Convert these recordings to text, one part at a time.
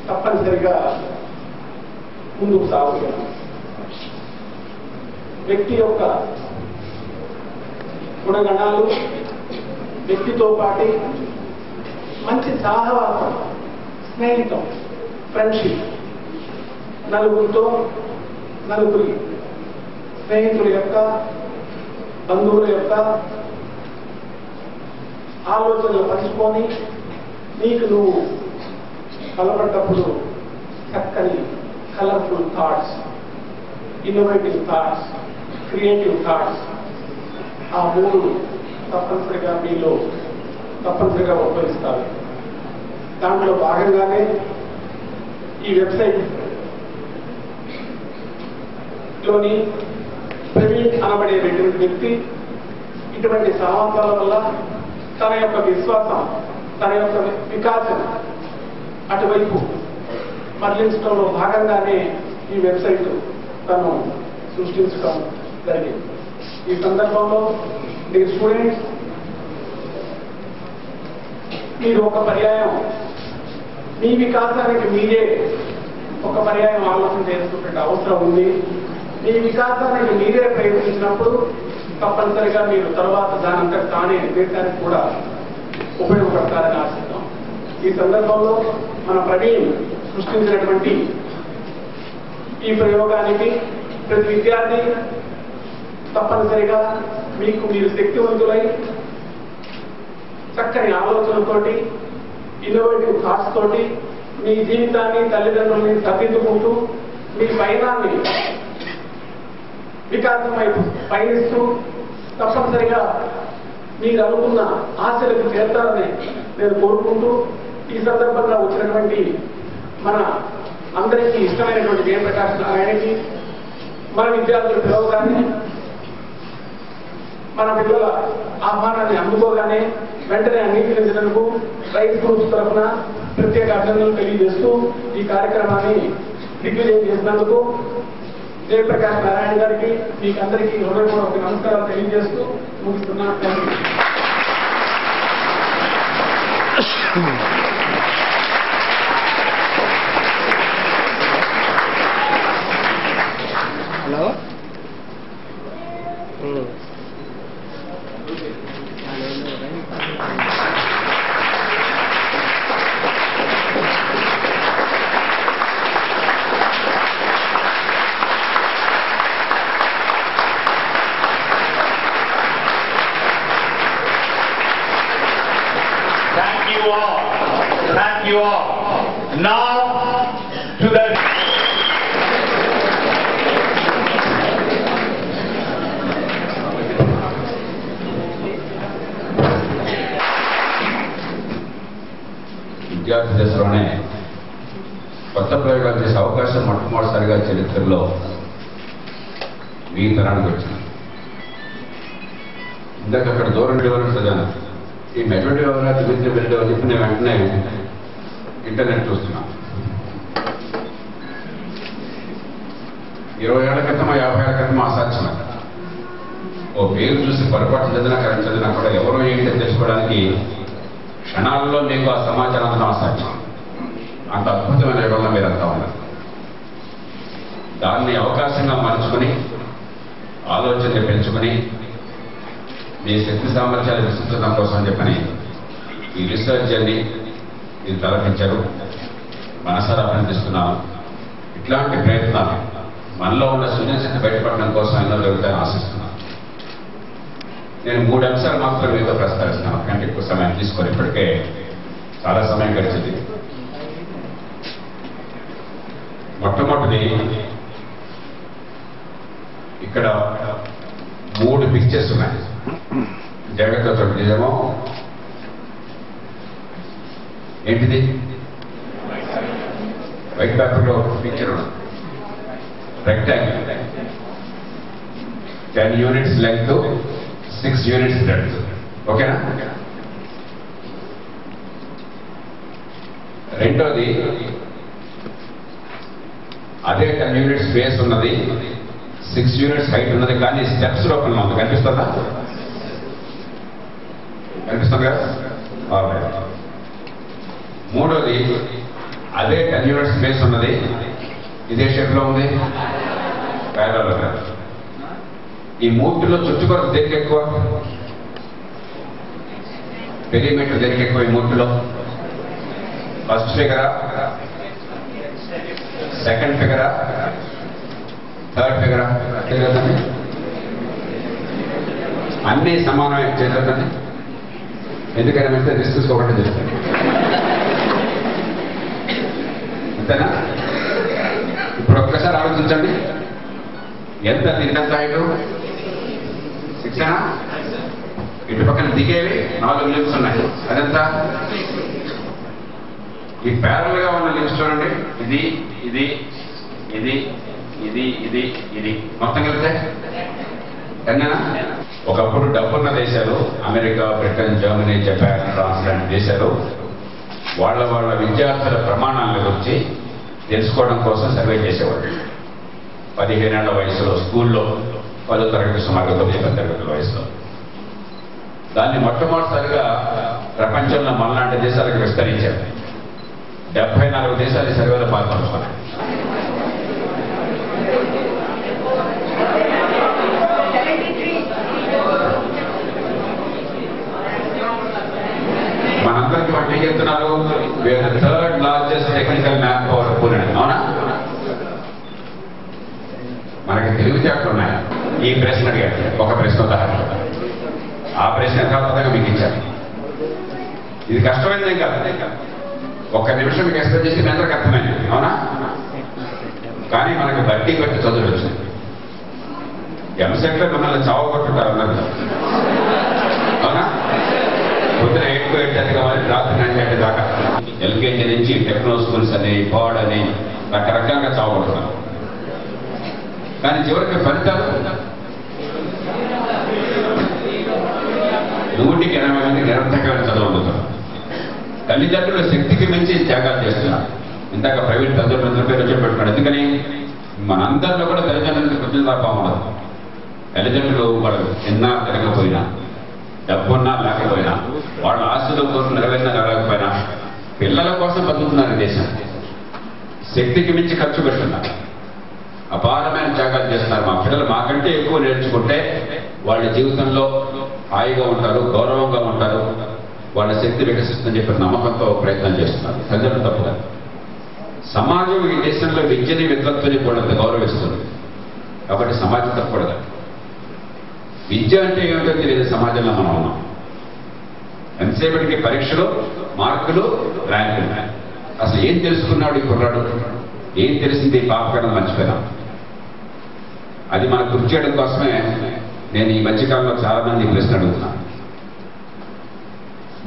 తప్పనిసరిగా ముందుకు సాగుతుంది. వ్యక్తి యొక్క గుణగణాలు, వ్యక్తితో పాటు మంచి సహవాసం, స్నేహితం, ఫ్రెండ్షిప్, నలుగురి స్నేహితుల యొక్క, బంధువుల యొక్క ఆలోచనలు పంచుకొని నీకు నువ్వు బలపడ్డప్పుడు చక్కని colourful thoughts, innovative thoughts, creative thoughts, ఆ మూడు తప్పనిసరిగా మీలో తప్పనిసరిగా ఉపయోగిస్తారు. దాంట్లో భాగంగానే ఈ వెబ్సైట్ లోని ప్రవీణ్ అనబడేటువంటి వ్యక్తి ఇటువంటి సాహసాల వల్ల తన యొక్క విశ్వాసం, తన యొక్క వికాసం అటువైపు మరలించడంలో భాగంగానే ఈ వెబ్సైట్ తను సృష్టించడం జరిగింది. ఈ సందర్భంలో మీరు స్టూడెంట్స్, మీరు ఒక పర్యాయం మీ వికాసానికి మీరే ఒక పర్యాయం ఆలోచన చేసుకునే అవసరం ఉంది. మీ వికాసానికి మీరే ప్రయత్నించినప్పుడు తప్పనిసరిగా మీరు తర్వాత దానంతా తానే దేశానికి కూడా ఉపయోగపడతారని ఆశిస్తాం. ఈ సందర్భంలో మన ప్రవీణ్ సృష్టించినటువంటి ఈ ప్రయోగానికి ప్రతి విద్యార్థి తప్పనిసరిగా మీరు శక్తివంతులై చక్కని ఆలోచనతోటి, ఇన్నోవేటివ్ థాట్స్ తోటి మీ జీవితాన్ని, తల్లిదండ్రుల్ని సరిదిద్దుకుంటూ మీ పయనాన్ని వికాసం వైపు పయనిస్తూ తప్పనిసరిగా మీరు అనుకున్న ఆశలకు చేరుతారని నేను కోరుకుంటూ, ఈ సందర్భంగా వచ్చినటువంటి మన అందరికీ ఇష్టమైనటువంటి జయప్రకాష్ నారాయణకి మన విద్యార్థులు పిలవగానే, మన పిల్లల ఆహ్వానాన్ని అందుకోగానే వెంటనే అంగీకరించినందుకు రైతు గ్రూప్స్ తరఫున ప్రత్యేక అభినందనలు తెలియజేస్తూ ఈ కార్యక్రమాన్ని దిగ్విజయం చేసినందుకు జయప్రకాష్ నారాయణ గారికి మీకు అందరికీ హృదయపూర్వక నమస్కారాలు తెలియజేస్తూ ముగిస్తున్నాను. Hello, Thank you all. Now to the విద్యార్థి దశలోనే కొత్త ప్రయోగాలు చేసే అవకాశం మొట్టమొదటిసారిగా చరిత్రలో మీ తరానికి వచ్చింది. ఇందాక అక్కడ దూరం వివరణ చదివాను. ఈ మెజారిటీ ఎవరైనా తిరిగి వెళ్ళి చెప్పిన వెంటనే ఇంటర్నెట్ చూస్తున్నాం. 20 ఏళ్ల క్రితం, 50 ఏళ్ల క్రితం అసాధ్యమే. ఓ పేరు చూసి పొరపాటు చదివినా, కరెంట్ చదివినా కూడా ఎవరో ఏంటో తెలుసుకోవడానికి క్షణాల్లో మీకు ఆ సమాచారం అందడం అసాధ్యం. అంత అద్భుతమైన యుగంలో మీరంతా ఉన్నారు. దాన్ని అవకాశంగా మలుచుకొని, ఆలోచనలు పెంచుకొని, మీ శక్తి సామర్థ్యాలు విస్తరించడం కోసం చెప్పని ఈ రీసెర్చ్ జర్నీ మీరు తలపించారు. మనసారా అభినందిస్తున్నాను. ఇట్లాంటి ప్రయత్నాలు మనలో ఉన్న సృజనశక్తి బయటపడడం కోసం ఎన్నో జరుగుతాయని ఆశిస్తున్నాను. నేను 3 అంశాలు మాత్రం మీతో ప్రస్తావిస్తున్నాను, కంటే ఎక్కువ సమయం తీసుకొని. ఇప్పటికే చాలా సమయం గడిచింది. మొట్టమొదటిది, ఇక్కడ 3 పిక్చర్స్ ఉన్నాయి. జాగ్రత్తతో చూడండి. నిజమో ఏంటిది? వైట్ పేపర్లో పిక్చర్ ఉన్నది. Rectangle, 10 units length, 6 units breadth. ఓకేనా? రెండోది, అదే 10 యూనిట్స్ బేస్ ఉన్నది, 6 యూనిట్స్ హైట్ ఉన్నది, కానీ స్టెప్స్ రూపంలో ఉంది. కనిపిస్తుందా? కనిపిస్తుంది కదా? మూడోది, అదే 10 యూనిట్స్ స్పేస్ ఉన్నది. ఇదే షేప్లో ఉంది, ప్యారలల్గా. ఈ మూర్తిలో చుట్టుకొలత దేనికి ఎక్కువ? పెరిమీటర్ దేనికి ఎక్కువ? ఈ మూర్తిలో ఫస్ట్ ఫిగరా, సెకండ్ ఫిగరా, థర్డ్ ఫిగరా? తెలియదండి. అన్నీ సమానమే చేయలేదండి. ఎందుకని వెళ్తే రిస్క్ తీసుకోకుండా చేస్తాను, అంతేనా? ఇప్పుడు ఒక్కసారి ఆలోచించండి, ఎంత తిరిగినంత హైట్? 6 ఇటు పక్కన దిగేవి 4 లింక్స్ ఉన్నాయి, అదంతా. ఈ ప్యారల్ గా ఉన్న లింక్స్ చూడండి, ఇది ఇది ఇది ఇది ఇది ఇది మొత్తం కలిపితే ఎన్ననా? ఒకప్పుడు డబ్బున్న దేశాలు America, Britain, Germany, Japan, France లాంటి దేశాలు వాళ్ళ విద్యార్థుల ప్రమాణాల గురించి తెలుసుకోవడం కోసం సర్వే చేసేవాళ్ళు. 15 ఏళ్ల వయసులో స్కూల్లో 10వ తరగతి సుమారు 9 తరగతుల వయసులో. దాన్ని మొట్టమొదటిసారిగా ప్రపంచంలో మనలాంటి దేశాలకు విస్తరించారు. 74 దేశాలు ఈ సర్వేలో పాల్పంచుకున్నాయి. మనందరికీ వాళ్ళు ఏం చెప్తున్నారు? We are third largest technical man power pool అని. అవునా? మనకి తెలివితేటలు ఉన్నాయి. ఈ ప్రశ్న అడిగారు, ఒక ప్రశ్న ఉదాహరణ. ఆ ప్రశ్న యథాతథంగా మీకు ఇచ్చారు. ఇది కష్టమైనదేం కాదు, ఒక్క నిమిషం మీకు ఎక్స్ప్లెయిన్ చేసి మీ అందరికి అర్థమైంది. అవునా? కానీ మనకు బట్టి చదువులు వచ్చింది. ఎంసెట్లో మిమ్మల్ని చావగొట్టుంటారు అందరూ. అవునా? పొద్దున 8:30 కావాలి, రాత్రి 9 దాకా. ఎల్కేజీ నుంచి టెక్నో స్కూల్స్ అని, బాడ్ అని రకరకాలుగా చావగొట్టున్నారు. కానీ చివరికి ఫలితాలు 100కి 80 మంది నిరర్థకమైన చదువుకుంటారు. తల్లిదండ్రుల శక్తికి మించి త్యాగాలు చేస్తున్నారు. ఇందాక ప్రైవేట్ తల్లిదండ్రుల పేరు వచ్చి పెట్టుకున్నాడు. ఎందుకని మనందరిలో కూడా తల్లిదండ్రులకి కృతజ్ఞతాభావం ఉండదు. తల్లిదండ్రులు వాళ్ళు తిన్నా తిరగకపోయినా, డబ్బున్నా లేకపోయినా, వాళ్ళ ఆస్తుల కోసం నెరవేరకపోయినా పిల్లల కోసం బతుకుతున్నారు. దేశం శక్తికి మించి ఖర్చు పెడుతున్నారు, అపారమైన త్యాగాలు చేస్తున్నారు. మా పిల్లలు మాకంటే ఎక్కువ నేర్చుకుంటే వాళ్ళ జీవితంలో హాయిగా ఉంటారు, గౌరవంగా ఉంటారు, వాళ్ళ శక్తి వికసిస్తుందని చెప్పిన నమ్మకంతో ప్రయత్నం చేస్తున్నారు. తల్లిదండ్రులు తప్పుగా. సమాజం ఈ దేశంలో విద్యని, విద్వత్తుని కూడా గౌరవిస్తుంది. కాబట్టి సమాజం తప్పకూడదు. విద్య అంటే ఏమిటో తెలియదు సమాజంలో మనం ఉన్నాం. ఎంతసేపటికి పరీక్షలు, మార్కులు, ర్యాంకులు. అసలు ఏం తెలుసుకున్నాడు ఈ కుర్రాడు? ఏం తెలిసింది ఈ పాపకన్నా మర్చిపోయినా? అది మనకు గుర్తు చేయడం కోసమే నేను ఈ మధ్యకాలంలో చాలా మంది ప్రశ్న అడుగుతున్నాను.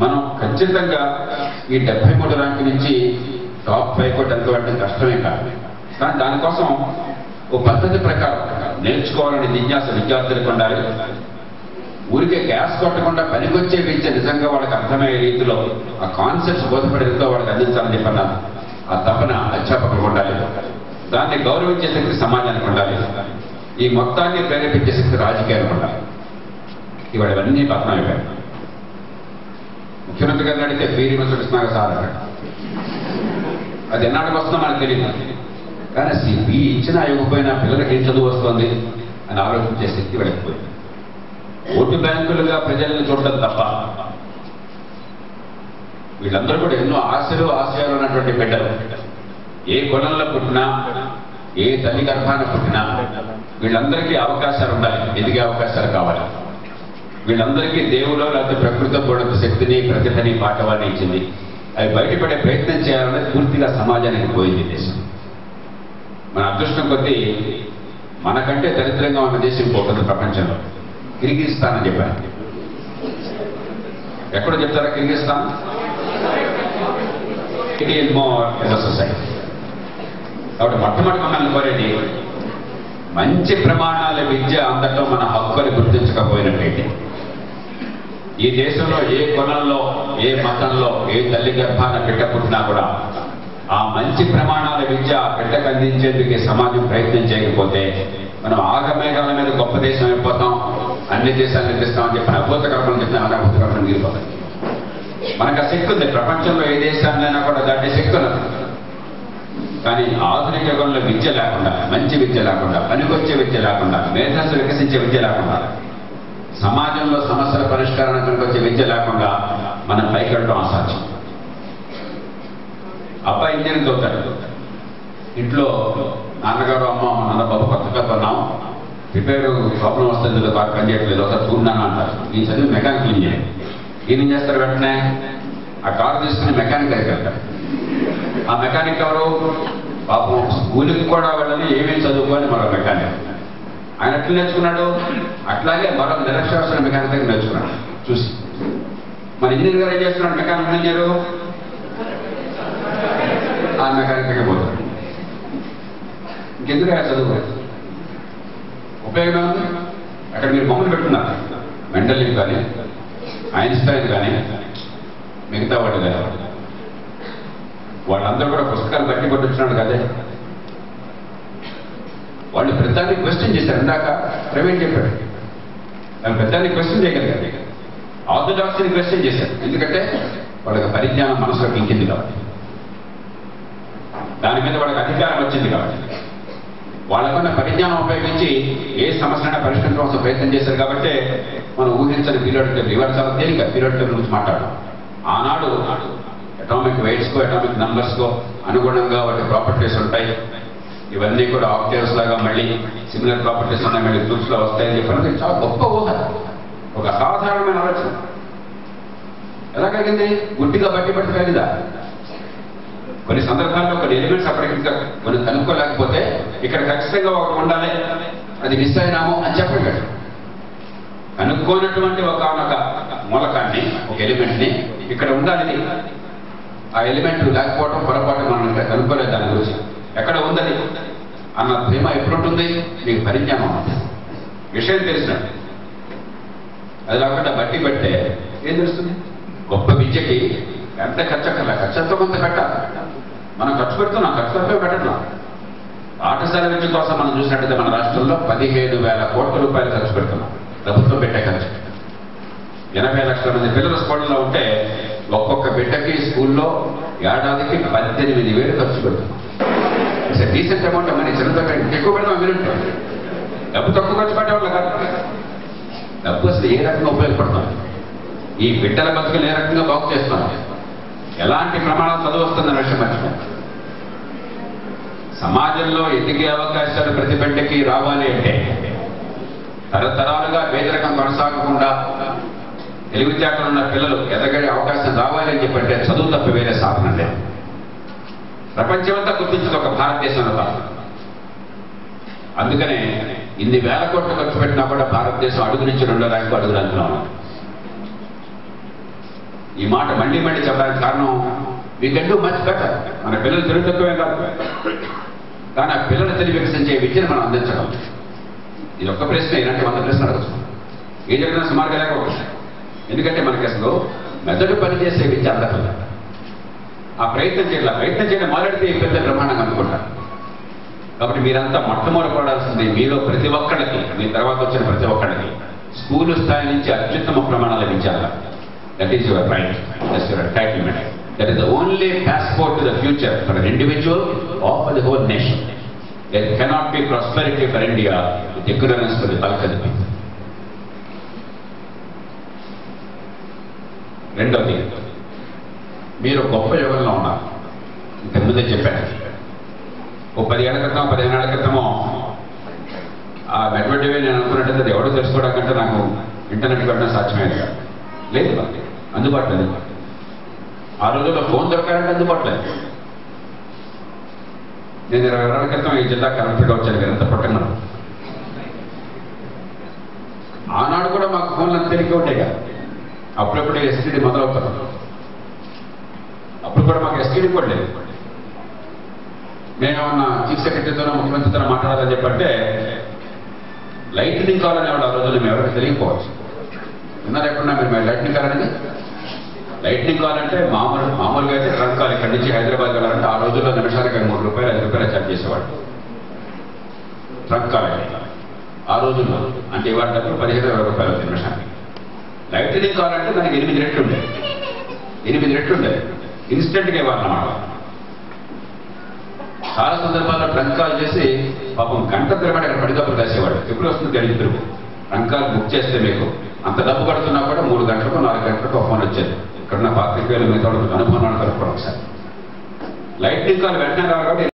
మనం ఖచ్చితంగా ఈ 73 ర్యాంకు నుంచి టాప్ 5 కొట్టేంత అంటే కష్టమే కాదు. కానీ దానికోసం ఓ పద్ధతి ప్రకారం నేర్చుకోవాలని జిజ్ఞాస విద్యార్థులకు ఉండాలి. ఊరికే గ్యాస్ కొట్టకుండా పనికొచ్చే విద్య నిజంగా వాళ్ళకి అర్థమయ్యే రీతిలో ఆ కాన్సెప్ట్స్ బోధపడేంతో వాళ్ళకి అందించాలని చెప్పన్నారు. ఆ తపన అధ్యాపకులకు ఉండాలి. దాన్ని గౌరవించే శక్తి సమాజానికి ఉండాలి. ఈ మొత్తాన్ని ప్రేరేపించే శక్తి రాజకీయానికి ఉండాలి. ఇవాళ ఇవన్నీ పతనం అయిపోయాయి. ముఖ్యమంత్రి గారిని అడిగితే ఫీరీ కృష్ణాగా సార్ అన్నాడు. అది ఎన్నాటికి వస్తుందో మనకు తెలియదు. కానీ ఫీ ఇచ్చినా ఇవ్వకపోయినా పిల్లలకి ఏం చదువు వస్తుంది అని ఆలోచించే శక్తి వెళ్ళిపోయింది. ఓటు బ్యాంకులుగా ప్రజలను చూడడం తప్ప వీళ్ళందరూ కూడా ఎన్నో ఆశలు, ఆశయాలు ఉన్నటువంటి బిడ్డలు. ఏ కులంలో పుట్టినా, ఏ తల్లి గర్భాన పుట్టినా వీళ్ళందరికీ అవకాశాలు ఉండాలి, ఎదిగే అవకాశాలు కావాలి. వీళ్ళందరికీ దేవులో లేకపోతే ప్రకృతితో కూడిన శక్తిని, ప్రతిభని, పాఠవాన్ని ఇచ్చింది. అవి బయటపడే ప్రయత్నం చేయాలనేది పూర్తిగా సమాజానికి పోయింది దేశం. మన అదృష్టం కొద్దీ మనకంటే దరిద్రంగా ఉన్న దేశం పోతుంది ప్రపంచంలో. కిర్గిస్థాన్ అని చెప్పాను. ఎక్కడో చెప్తారా కిర్గిస్థాన్? సొసైటీ. కాబట్టి మొట్టమొదటి మనల్ని కోరేది మంచి ప్రమాణాల విద్య అందటం మన హక్కుని గుర్తించకపోయినట్టయితే ఈ దేశంలో ఏ కులంలో, ఏ మతంలో, ఏ తల్లి గర్భాన బిడ్డ పుట్టినా కూడా ఆ మంచి ప్రమాణాల విద్య బిడ్డకు అందించేందుకు సమాజం ప్రయత్నం చేయకపోతే మనం ఆగమేఘాల మీద గొప్ప దేశం అయిపోతాం, అన్ని దేశాలు నిర్మిస్తామని చెప్పిన అద్భుత కల్పన చెప్పిన అద్భుత కల్పన మిగిలిపోతాయి. మనకు ఆ శక్తి ఉంది. ప్రపంచంలో ఏ దేశాన్నైనా కూడా దాటే శక్తి ఉన్నది. కానీ ఆధునిక యుగంలో విద్య లేకుండా, మంచి విద్య లేకుండా, పనికొచ్చే విద్య లేకుండా, మేధస్సు వికసించే విద్య లేకుండా, సమాజంలో సమస్యల పరిష్కారానికి పనికొచ్చే విద్య లేకుండా మనం పైకి వెళ్ళడం అసాధ్యం. అబ్బాయి ఇంజనీరింగ్ చదువుతాడు, ఇంట్లో నాన్నగారు అమ్మ నాన్నబాబు కొత్తగా కొన్నాం, రిపేరు ప్రాబ్లం వస్తుంది, బాగా పనిచేయట్లేదు, ఒకసారి చూడన్నాను అంటారు. ఈ చదివి మెకానికల్ ఇంజనీర్. ఏం చేస్తారు? వెంటనే ఆ కారు తీసుకుని మెకానిక్ దగ్గరికి వెళ్తారు. ఆ మెకానిక్ ఎవరు? పాపం స్కూల్కి కూడా వెళ్ళని, ఏమేమి చదువుకోని మరో మెకానిక్. ఆయన ఎట్లా నేర్చుకున్నాడు? అట్లాగే మరో నిరక్షరాస్యుల మెకానిక్ దగ్గర నేర్చుకున్నాడు చూసి. మన ఇంజనీర్ గారు ఏం చేస్తున్నాడు? మెకానిక్ ఇంజనీరు ఆ మెకానిక్ దగ్గర పోతాడు. ఇంకెందుకు చదువు? ఉపయోగమే ఉంది. అక్కడ మీరు బొమ్మలు పెట్టుకున్నారు, మెండలివ్ కానీ, ఐన్స్టైన్ కానీ, మిగతా వాళ్ళు కానీ, వాళ్ళందరూ కూడా పుస్తకాలు బట్టి కొట్టించున్నాడు కదే. వాళ్ళు ప్రతిదాన్ని క్వశ్చన్ చేశారు. ఇందాక ప్రవీణ్ చెప్పాడు, వాళ్ళు ప్రతిదాన్ని క్వశ్చన్ చేయగలిగారు. ఆర్థోడాక్స్ని క్వశ్చన్ చేశారు. ఎందుకంటే వాళ్ళకి పరిజ్ఞానం మనసులో ఇంకింది కాబట్టి, దాని మీద వాళ్ళకి అధికారం వచ్చింది కాబట్టి, వాళ్ళకున్న పరిజ్ఞానం ఉపయోగించి ఏ సమస్యనైనా పరిష్కరించడం ప్రయత్నం చేశారు. కాబట్టి మనం ఊహించని పీరియడ్ టేబుల్, ఇవాళ చాలా తేలిక పీరియడ్ టేబుల్ గురించి మాట్లాడడం. ఆనాడు అటామిక్ వెయిట్స్కో, అటామిక్ నంబర్స్కో అనుగుణంగా వాటి ప్రాపర్టీస్ ఉంటాయి. ఇవన్నీ కూడా ఆక్టేవ్స్ లాగా మళ్ళీ సిమిలర్ ప్రాపర్టీస్ ఉన్నాయి, మళ్ళీ గ్రూప్స్లో వస్తాయని చెప్పి చాలా గొప్ప ఊహ, ఒక అసాధారణమైన ఆలోచన. ఎలా కలిగింది? గుడ్డిగా బట్టి కలిగిందా? కొన్ని సందర్భాల్లో కొన్ని ఎలిమెంట్స్ అప్పటికి మనం కనుక్కోలేకపోతే ఇక్కడ ఖచ్చితంగా ఒకటి ఉండాలి, అది మిస్ అయినాము అని చెప్పగలడు. కనుక్కోనటువంటి ఒక మూలకాన్ని, ఒక ఎలిమెంట్ని ఇక్కడ ఉండాలి, ఆ ఎలిమెంట్ లేకపోవడం పొరపాటు, మనం ఇక్కడ కనుక్కోలేదు దాని గురించి. ఎక్కడ ఉందని అన్న ధీమా ఎప్పుడుంటుంది? మీకు పరిజ్ఞానం ఉంటుంది, విషయం తెలిసినట్టు. అది లేకుండా బట్టి పెడితే ఏం తెలుస్తుంది? గొప్ప విద్యకి ఎంత ఖర్చు అక్కర్లే, ఖర్చు ఎంతో కొంత పెట్టాలి. మనం ఖర్చు పెడుతున్నాం, ఖర్చు తప్పే పెట్టడం. పాఠశాల విద్య కోసం మనం చూసినట్టయితే మన రాష్ట్రంలో 17,000 కోట్ల రూపాయలు ఖర్చు పెడుతున్నాం. ప్రభుత్వం పెట్టే ఖర్చు 80 లక్షల మంది పిల్లలు స్కూళ్ళలో ఉంటే ఒక్కొక్క బిడ్డకి స్కూల్లో ఏడాదికి 18,000 ఖర్చు పెడుతున్నాం. It's a decent amount money. చిన్న ఎక్కువ పెడతాం మీరుంటే, డబ్బు తక్కువ ఖర్చు పెట్టేవాళ్ళు కాదు. డబ్బు అసలు ఏ రకంగా ఉపయోగపడతాం, ఈ బిడ్డల బతుకులు ఏ రకంగా బాగు చేస్తాం, ఎలాంటి ప్రమాణాలు చదువు వస్తుందన్న విషయం మర్చిపోతాం. సమాజంలో ఎదిగే అవకాశాలు ప్రతి బిడ్డకి రావాలి అంటే, తరతరాలుగా పేదరికం కొనసాగకుండా తెలివితేటలు ఉన్న పిల్లలు ఎదగే అవకాశం రావాలి అని చెప్పంటే చదువు తప్ప వేరే సాధన లేదు. ప్రపంచమంతా గుర్తించింది ఒక భారతదేశంలో కాదు. అందుకనే ఇన్ని వేల కోట్లు ఖర్చు పెట్టినా కూడా భారతదేశం అడుగు నుంచి 2వ ర్యాంకు అడుగులు అందులో. ఈ మాట మళ్ళీ మళ్ళీ చెప్పడానికి కారణం, we can do much better. మన పిల్లలు తెలివి తక్కువే కాదు, కానీ ఆ పిల్లలు తెలివి వికసించే విద్యను మనం అందించడం. ఇది ఒక్క ప్రశ్న, ఇలాంటి 100 ప్రశ్నలు అడగచ్చు. ఏం జరిగినా సుమారుగా లేకపోవచ్చు. ఎందుకంటే మనకి అసలు మెదడు పనిచేసే విద్య అందట్లేదు. ఆ ప్రయత్నం చేయడం మొదలెడితే ఈ పెద్ద బ్రహ్మాండంగా అనుకుంటారు. కాబట్టి మీరంతా మొట్టమొదటి మీలో ప్రతి ఒక్కళ్ళకి, మీ తర్వాత వచ్చిన ప్రతి ఒక్కళ్ళకి స్కూలు స్థాయి నుంచి అత్యుత్తమ ప్రమాణాలు లభించాలి. That is your right, that's your entitlement. That is the only passport to the future for an individual or for the whole nation. There cannot be prosperity for India with ignorance for the bulk of the people. రెండవది, మీరు గొప్ప యుగంలో ఉన్నారు. ఇంతకుముందే చెప్పాను, ఓ 10 ఏళ్ల క్రితం 15 ఏళ్ల క్రితమో ఆ మెడ్వెడేవ్ నేను అనుకున్నట్టయితే అది ఎవడో తెలుసుకోవడానికంటే నాకు ఇంటర్నెట్ పెట్టడం సాధ్యమైంది కాదు. లేదు, మనకి అందుబాటులో లేదు. ఆ రోజుల్లో ఫోన్ దొరకాలంటే అందుబాటులో లేదు. నేను 20 ఏళ్ల క్రితం ఈ జిల్లా కలెక్టర్గా వచ్చాను కదా, ఎంత పట్టణం. ఆనాడు కూడా మాకు ఫోన్లు అంత తేలిక ఉంటాయి కదా. అప్పుడప్పుడు ఎస్టీడీ మొదలవుతారు. అప్పుడు కూడా మాకు ఎస్టీడీ కూడా లేదు. నేనేమన్నా చీఫ్ సెక్రటరీతోనో ముఖ్యమంత్రితో మాట్లాడాలని చెప్పంటే లైట్నింగ్ కాల్ అనేవాడు. ఆ రోజుల్లో మేము ఎవరికి తెలియకపోవచ్చు. విన్నారు ఎప్పుడన్నా మీరు లైట్నింగ్ కాల్ అనేది? లైట్నింగ్ కాల్ అంటే మామూలుగా అయితే ట్రంక్ కాల్, ఇక్కడి నుంచి హైదరాబాద్ వెళ్ళాలంటే ఆ రోజుల్లో నిమిషానికి 3 రూపాయలు 5 రూపాయలు ఛార్జ్ చేసేవాడు ట్రంక్ కాల్ అయితే. ఆ రోజుల్లో అంటే ఇవాళ 15-20 రూపాయలు నిమిషానికి. లైట్నింగ్ కాల్ అంటే దానికి 8 రెట్లు ఉండేది. 8 రెట్లు ఉండేది. ఇన్స్టెంట్గా ఇవ్వాలన్నమాట. చాలా సందర్భాల్లో ట్రంక్ కాల్ చేసి పాపం గంట తిరగబడి అక్కడ పడికప్పులు కాసేవాడు. ఎప్పుడు వస్తుంది తెలియదు తిరుగు. ట్రంక్ కాల్ బుక్ చేస్తే మీకు అంత డబ్బు కడుతున్నా కూడా 3 గంటలకు 4 గంటలకు ఫోన్ వచ్చేది. ఇక్కడున్న పాత్రికేయులు మిగతా అనుభవం కూడా ఒకసారి లైట్నింగ్ కాల్ వెంటనే రావాలి కాబట్టి